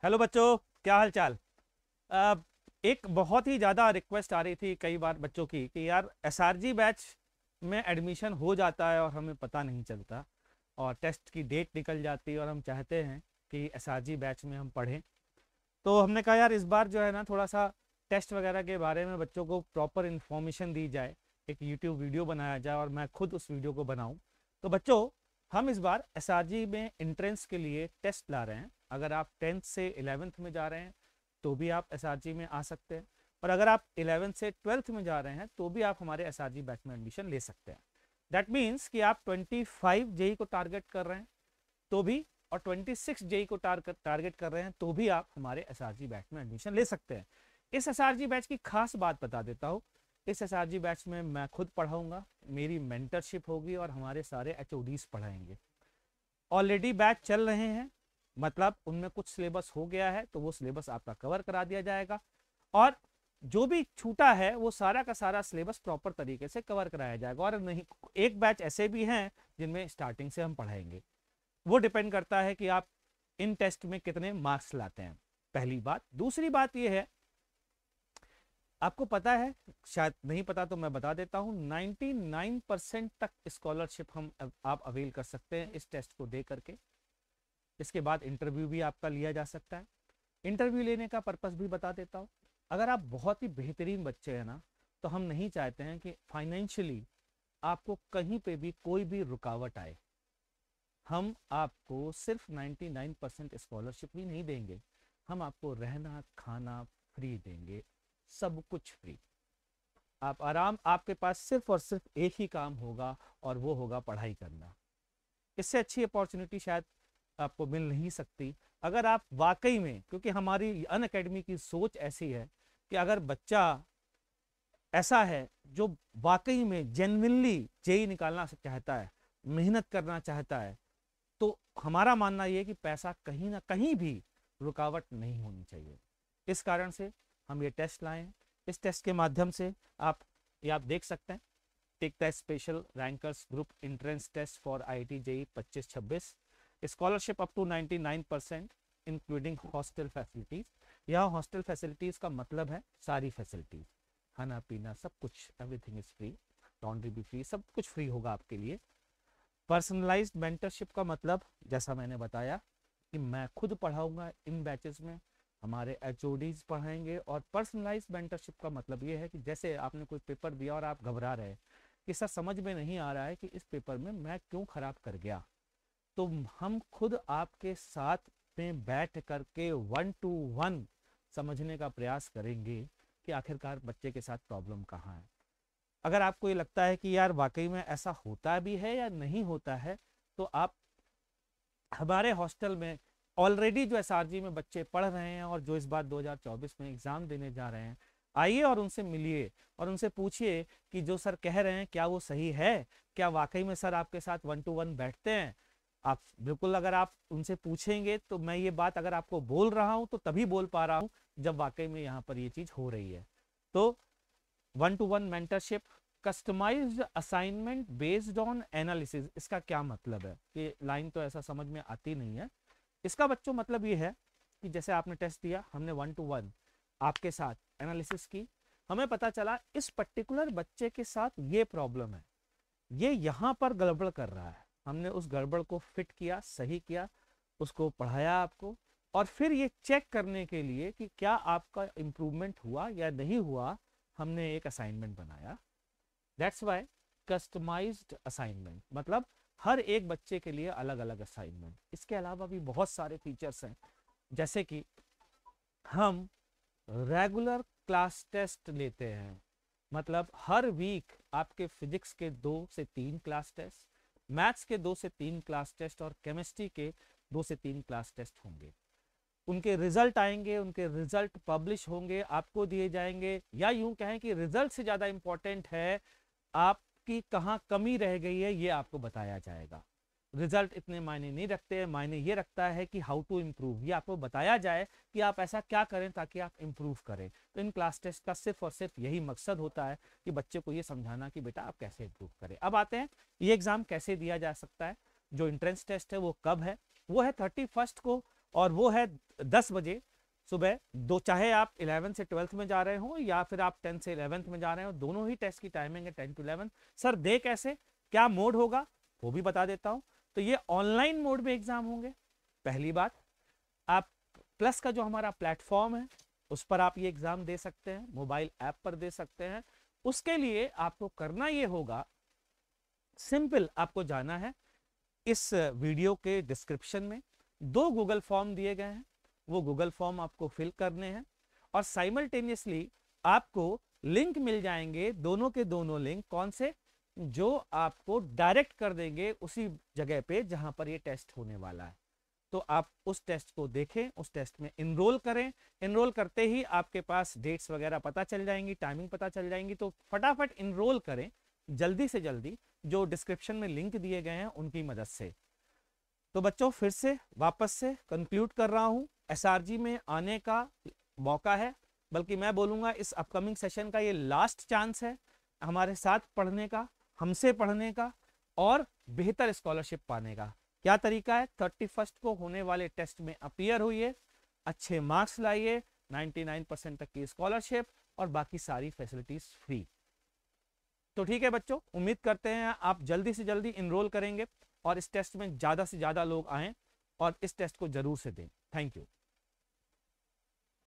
Hello बच्चों, क्या हाल चाल। अ, एक बहुत ही ज़्यादा रिक्वेस्ट आ रही थी कई बार बच्चों की कि यार एसआरजी बैच में एडमिशन हो जाता है और हमें पता नहीं चलता, और टेस्ट की डेट निकल जाती है और हम चाहते हैं कि एसआरजी बैच में हम पढ़ें। तो हमने कहा यार इस बार जो है ना थोड़ा सा टेस्ट वगैरह के बारे में बच्चों को प्रॉपर इन्फॉर्मेशन दी जाए, एक यूट्यूब वीडियो बनाया जाए और मैं खुद उस वीडियो को बनाऊं। तो बच्चों, हम इस बार एसआरजी में एंट्रेंस के लिए टेस्ट ला रहे हैं। अगर आप 10th से 11th में जा रहे हैं तो भी आप एसआरजी में आ सकते हैं, और अगर आप 11th से 12th में जा रहे हैं तो भी आप हमारे एसआरजी बैच में एडमिशन ले सकते हैं। दैट मीन्स कि आप 25 जेई को टारगेट कर रहे हैं तो भी, और 26 जेई को टारगेट कर रहे हैं तो भी आप हमारे एसआरजी बैच में एडमिशन ले सकते हैं। इस एसआरजी बैच की खास बात बता देता हूँ। इस एसआरजी बैच में मैं खुद पढ़ाऊंगा, मेरी मेंटरशिप होगी और हमारे सारे एचओडीज पढ़ाएंगे। ऑलरेडी बैच चल रहे हैं, मतलब उनमें कुछ सिलेबस हो गया है तो वो सिलेबस आपका कवर करा दिया जाएगा, और जो भी छूटा है वो सारा का सारा सिलेबस प्रॉपर तरीके से कवर कराया जाएगा। और नहीं, एक बैच ऐसे भी हैं जिनमें स्टार्टिंग से हम पढ़ाएंगे। वो डिपेंड करता है कि आप इन टेस्ट में कितने मार्क्स लाते हैं। पहली बात। दूसरी बात यह है, आपको पता है, शायद नहीं पता तो मैं बता देता हूं, 99% तक स्कॉलरशिप हम आप अवेल कर सकते हैं इस टेस्ट को दे करके। इसके बाद इंटरव्यू भी आपका लिया जा सकता है। इंटरव्यू लेने का पर्पस भी बता देता हूँ। अगर आप बहुत ही बेहतरीन बच्चे हैं ना, तो हम नहीं चाहते हैं कि फाइनेंशियली आपको कहीं पे भी कोई भी रुकावट आए। हम आपको सिर्फ 99% स्कॉलरशिप ही नहीं देंगे, हम आपको रहना खाना फ्री देंगे, सब कुछ फ्री। आप आराम, आपके पास सिर्फ और सिर्फ एक ही काम होगा और वो होगा पढ़ाई करना। इससे अच्छी अपॉर्चुनिटी शायद आपको मिल नहीं सकती। अगर आप वाकई में, क्योंकि हमारी अन अकेडमी की सोच ऐसी है कि अगर बच्चा ऐसा है जो वाकई में जेन्युइनली जेई निकालना चाहता है, मेहनत करना चाहता है, तो हमारा मानना यह है कि पैसा कहीं ना कहीं भी रुकावट नहीं होनी चाहिए। इस कारण से हम ये टेस्ट लाए हैं। इस टेस्ट के माध्यम से आप, ये आप देख सकते हैं, take the special rankers group entrance test for IIT JEE 25-26, scholarship up to 99% including hostel facilities. यहाँ हॉस्टल फैसिलिटीज का मतलब है सारी फैसिलिटीज, खाना पीना सब कुछ, एवरीथिंग इज फ्री, लॉन्ड्री भी फ्री, सब कुछ फ्री होगा आपके लिए। पर्सनलाइज्ड मेंटरशिप का मतलब, जैसा मैंने बताया, कि मैं खुद पढ़ाऊंगा इन बैचेस में, हमारे एचओडीज पढ़ाएंगे। और पर्सनलाइज्ड मेंटरशिप का मतलब ये है कि जैसे आपने कोई पेपर दिया और आप घबरा रहे कि सर समझ में नहीं आ रहा है कि इस पेपर में मैं क्यों खराब कर गया, तो हम खुद आपके साथ में बैठ करके 1 to 1 समझने का प्रयास करेंगे कि आखिरकार बच्चे के साथ प्रॉब्लम कहाँ है। अगर आपको ये लगता है कि यार वाकई में ऐसा होता भी है या नहीं होता है, तो आप हमारे हॉस्टल में ऑलरेडी जो एसआरजी में बच्चे पढ़ रहे हैं और जो इस बार 2024 में एग्जाम देने जा रहे हैं, आइए और उनसे मिलिए और उनसे पूछिए कि जो सर कह रहे हैं क्या वो सही है, क्या वाकई में सर आपके साथ 1 to 1 बैठते हैं। आप बिल्कुल, अगर आप उनसे पूछेंगे तो मैं ये बात अगर आपको बोल रहा हूं तो तभी बोल पा रहा हूं जब वाकई में यहाँ पर ये चीज हो रही है। तो 1 to 1 mentorship, customised assignment based on analysis. इसका क्या मतलब है, ये लाइन तो ऐसा समझ में आती नहीं है। इसका बच्चों मतलब ये है कि जैसे आपने टेस्ट दिया, हमने 1 to 1 आपके साथ एनालिसिस की, हमें पता चला इस पर्टिकुलर बच्चे के साथ ये प्रॉब्लम है, ये यहाँ पर गड़बड़ कर रहा है, हमने उस गड़बड़ को फिट किया, सही किया, उसको पढ़ाया आपको, और फिर ये चेक करने के लिए कि क्या आपका इम्प्रूवमेंट हुआ या नहीं हुआ, हमने एक असाइनमेंट बनाया। दैट्स वाई कस्टमाइज्ड असाइनमेंट, मतलब हर एक बच्चे के लिए अलग अलग असाइनमेंट। इसके अलावा भी बहुत सारे फीचर्स हैं, जैसे कि हम रेगुलर क्लास टेस्ट लेते हैं, मतलब हर वीक आपके फिजिक्स के 2 से 3 क्लास टेस्ट, मैथ्स के 2 से 3 क्लास टेस्ट और केमिस्ट्री के 2 से 3 क्लास टेस्ट होंगे। उनके रिजल्ट आएंगे, उनके रिजल्ट पब्लिश होंगे, आपको दिए जाएंगे, या यूं कहें कि रिजल्ट से ज्यादा इंपॉर्टेंट है आपकी कहाँ कमी रह गई है, ये आपको बताया जाएगा। रिजल्ट इतने मायने नहीं रखते हैं, मायने ये रखता है कि हाउ टू इम्प्रूव, ये आपको बताया जाए कि आप ऐसा क्या करें ताकि आप इम्प्रूव करें। तो इन क्लास टेस्ट का सिर्फ और सिर्फ यही मकसद होता है कि बच्चे को ये समझाना कि बेटा आप कैसे इम्प्रूव करें। अब आते हैं ये एग्जाम कैसे दिया जा सकता है। जो इंट्रेंस टेस्ट है वो कब है, वो है 31 को और वो है 10 बजे सुबह। दो, चाहे आप 11 से 12th में जा रहे हो या फिर आप 10 से 11th में जा रहे हो, दोनों ही टेस्ट की टाइमिंग है 10 to 11। सर दे कैसे, क्या मोड होगा वो भी बता देता हूं। तो ये ऑनलाइन मोड में एग्जाम होंगे। पहली बात, आप प्लस का जो हमारा प्लेटफॉर्म है उस पर आप ये एग्जाम दे सकते हैं, मोबाइल ऐप पर दे सकते हैं। उसके लिए आपको करना ये होगा, सिंपल, आपको जाना है इस वीडियो के डिस्क्रिप्शन में 2 गूगल फॉर्म दिए गए हैं, वो गूगल फॉर्म आपको फिल करने हैं और साइमल्टेनियसली आपको लिंक मिल जाएंगे, दोनों के दोनों लिंक कौन से, जो आपको डायरेक्ट कर देंगे उसी जगह पे जहां पर ये टेस्ट होने वाला है। तो आप उस टेस्ट को देखें, उस टेस्ट में इनरोल करें। इनरोल करते ही आपके पास डेट्स वगैरह पता चल जाएंगी, टाइमिंग पता चल जाएंगी, तो फटाफट इनरोल करें जल्दी से जल्दी, जो डिस्क्रिप्शन में लिंक दिए गए हैं उनकी मदद से। तो बच्चों फिर से वापस से कंक्लूड कर रहा हूं, एसआरजी में आने का मौका है, बल्कि मैं बोलूंगा इस अपकमिंग सेशन का ये लास्ट चांस है हमारे साथ पढ़ने का, हमसे पढ़ने का और बेहतर स्कॉलरशिप पाने का। क्या तरीका है, 31 को होने वाले टेस्ट में अपीयर हुई, अच्छे मार्क्स लाइए, 99% तक की स्कॉलरशिप और बाकी सारी फैसिलिटीज फ्री। तो ठीक है बच्चों, उम्मीद करते हैं आप जल्दी से जल्दी इनरोल करेंगे और इस टेस्ट में ज्यादा से ज्यादा लोग आएं और इस टेस्ट को जरूर से दें। Thank you.